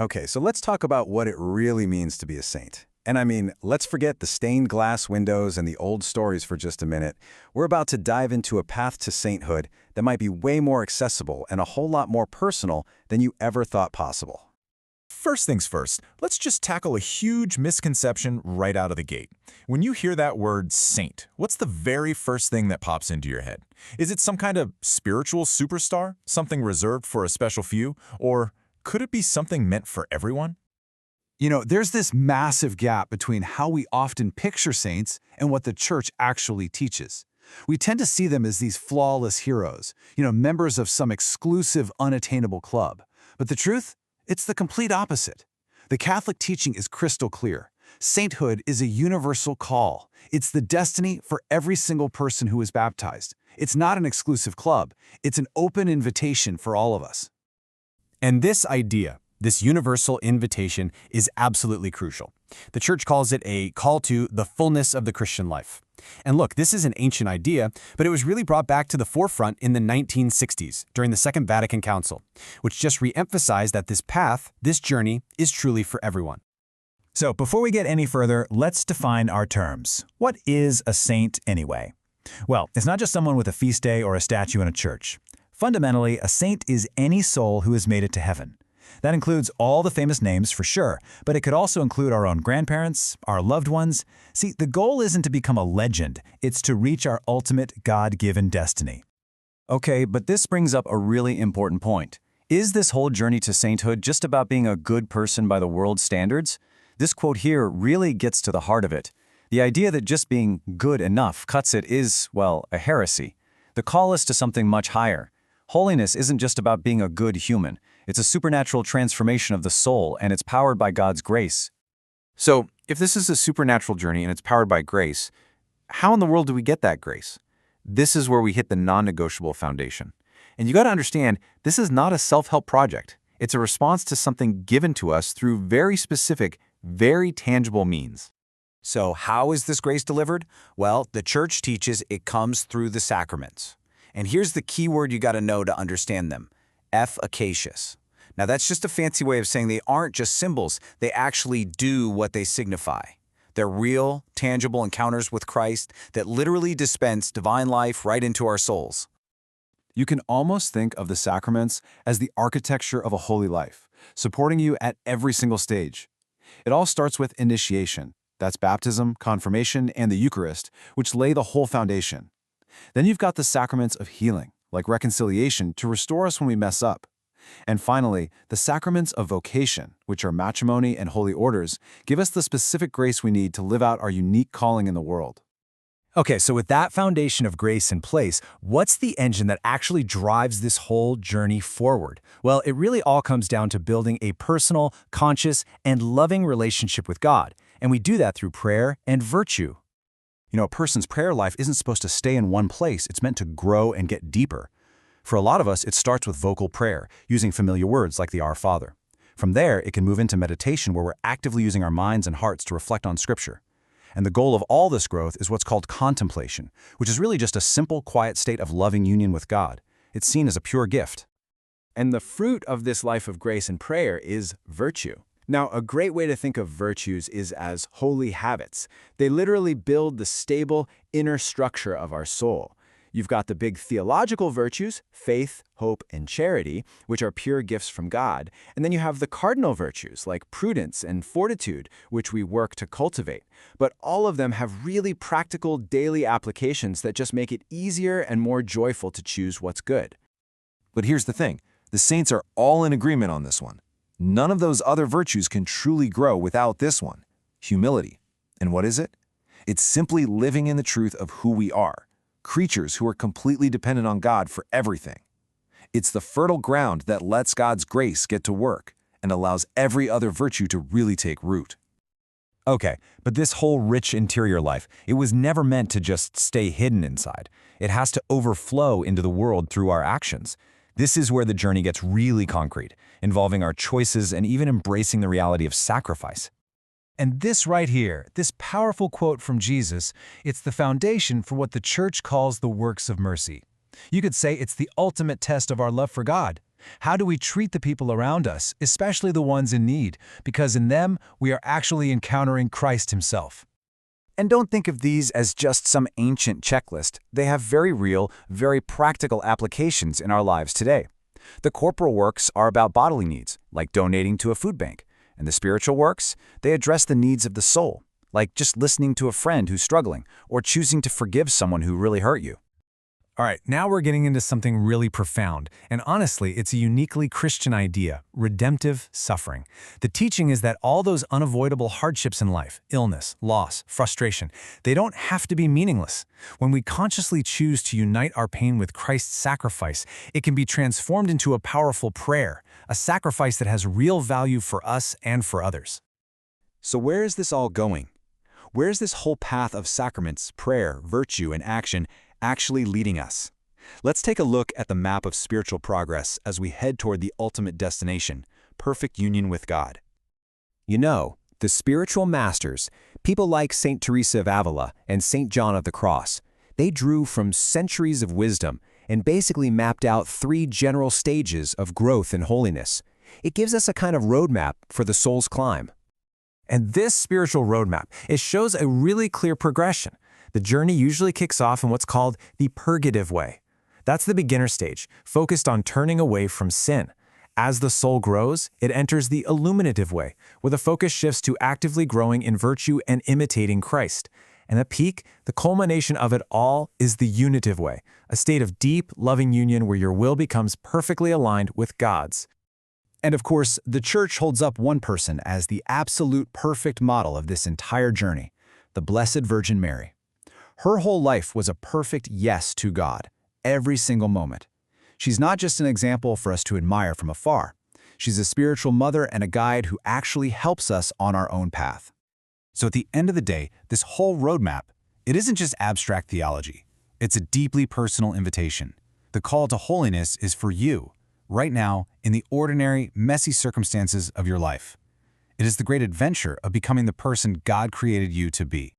Okay, so let's talk about what it really means to be a saint. And I mean, let's forget the stained glass windows and the old stories for just a minute. We're about to dive into a path to sainthood that might be way more accessible and a whole lot more personal than you ever thought possible. First things first, let's just tackle a huge misconception right out of the gate. When you hear that word saint, what's the very first thing that pops into your head? Is it some kind of spiritual superstar, something reserved for a special few, or could it be something meant for everyone? There's this massive gap between how we often picture saints and what the church actually teaches. We tend to see them as these flawless heroes, members of some exclusive, unattainable club. But the truth? It's the complete opposite. The Catholic teaching is crystal clear. Sainthood is a universal call. It's the destiny for every single person who is baptized. It's not an exclusive club. It's an open invitation for all of us. And this idea, this universal invitation, is absolutely crucial. The Church calls it a call to the fullness of the Christian life. And look, this is an ancient idea, but it was really brought back to the forefront in the 1960s during the Second Vatican Council, which just re-emphasized that this path, this journey, is truly for everyone. So before we get any further, let's define our terms. What is a saint anyway? Well, it's not just someone with a feast day or a statue in a church. Fundamentally, a saint is any soul who has made it to heaven. That includes all the famous names for sure, but it could also include our own grandparents, our loved ones. See, the goal isn't to become a legend, it's to reach our ultimate God-given destiny. Okay, but this brings up a really important point. Is this whole journey to sainthood just about being a good person by the world's standards? This quote here really gets to the heart of it. The idea that just being good enough cuts it is, well, a heresy. The call is to something much higher. Holiness isn't just about being a good human. It's a supernatural transformation of the soul, and it's powered by God's grace. So, if this is a supernatural journey and it's powered by grace, how in the world do we get that grace? This is where we hit the non-negotiable foundation. And you got to understand, this is not a self-help project. It's a response to something given to us through very specific, very tangible means. So how is this grace delivered? Well, the Church teaches it comes through the sacraments. And here's the key word you got to know to understand them: efficacious. Now that's just a fancy way of saying they aren't just symbols, they actually do what they signify. They're real, tangible encounters with Christ that literally dispense divine life right into our souls. You can almost think of the sacraments as the architecture of a holy life, supporting you at every single stage. It all starts with initiation. That's baptism, confirmation, and the Eucharist, which lay the whole foundation. Then you've got the sacraments of healing, like reconciliation, to restore us when we mess up. And finally, the sacraments of vocation, which are matrimony and holy orders, give us the specific grace we need to live out our unique calling in the world. Okay, so with that foundation of grace in place, what's the engine that actually drives this whole journey forward? Well, it really all comes down to building a personal, conscious, and loving relationship with God. And we do that through prayer and virtue. A person's prayer life isn't supposed to stay in one place. It's meant to grow and get deeper. For a lot of us, it starts with vocal prayer, using familiar words like the Our Father. From there, it can move into meditation where we're actively using our minds and hearts to reflect on Scripture. And the goal of all this growth is what's called contemplation, which is really just a simple, quiet state of loving union with God. It's seen as a pure gift. And the fruit of this life of grace and prayer is virtue. Now, a great way to think of virtues is as holy habits. They literally build the stable inner structure of our soul. You've got the big theological virtues, faith, hope, and charity, which are pure gifts from God. And then you have the cardinal virtues like prudence and fortitude, which we work to cultivate. But all of them have really practical daily applications that just make it easier and more joyful to choose what's good. But here's the thing, the saints are all in agreement on this one. None of those other virtues can truly grow without this one, humility. And what is it? It's simply living in the truth of who we are, creatures who are completely dependent on God for everything. It's the fertile ground that lets God's grace get to work and allows every other virtue to really take root. Okay, but this whole rich interior life, it was never meant to just stay hidden inside. It has to overflow into the world through our actions. This is where the journey gets really concrete, involving our choices and even embracing the reality of sacrifice. And this right here, this powerful quote from Jesus, it's the foundation for what the Church calls the works of mercy. You could say it's the ultimate test of our love for God. How do we treat the people around us, especially the ones in need? Because in them, we are actually encountering Christ himself. And don't think of these as just some ancient checklist. They have very real, very practical applications in our lives today. The corporal works are about bodily needs, like donating to a food bank. And the spiritual works, they address the needs of the soul, like just listening to a friend who's struggling, or choosing to forgive someone who really hurt you. All right, now we're getting into something really profound, and honestly, it's a uniquely Christian idea, redemptive suffering. The teaching is that all those unavoidable hardships in life, illness, loss, frustration, they don't have to be meaningless. When we consciously choose to unite our pain with Christ's sacrifice, it can be transformed into a powerful prayer, a sacrifice that has real value for us and for others. So where is this all going? Where is this whole path of sacraments, prayer, virtue, and action actually leading us? Let's take a look at the map of spiritual progress as we head toward the ultimate destination, perfect union with God. You know, the spiritual masters, people like Saint Teresa of Avila and Saint John of the Cross, they drew from centuries of wisdom and basically mapped out 3 general stages of growth in holiness. It gives us a kind of roadmap for the soul's climb. And this spiritual roadmap, it shows a really clear progression. The journey usually kicks off in what's called the purgative way. That's the beginner stage, focused on turning away from sin. As the soul grows, it enters the illuminative way, where the focus shifts to actively growing in virtue and imitating Christ. And the peak, the culmination of it all, is the unitive way, a state of deep, loving union where your will becomes perfectly aligned with God's. And of course, the Church holds up one person as the absolute perfect model of this entire journey, the Blessed Virgin Mary. Her whole life was a perfect yes to God, every single moment. She's not just an example for us to admire from afar. She's a spiritual mother and a guide who actually helps us on our own path. So at the end of the day, this whole roadmap, it isn't just abstract theology. It's a deeply personal invitation. The call to holiness is for you, right now, in the ordinary, messy circumstances of your life. It is the great adventure of becoming the person God created you to be.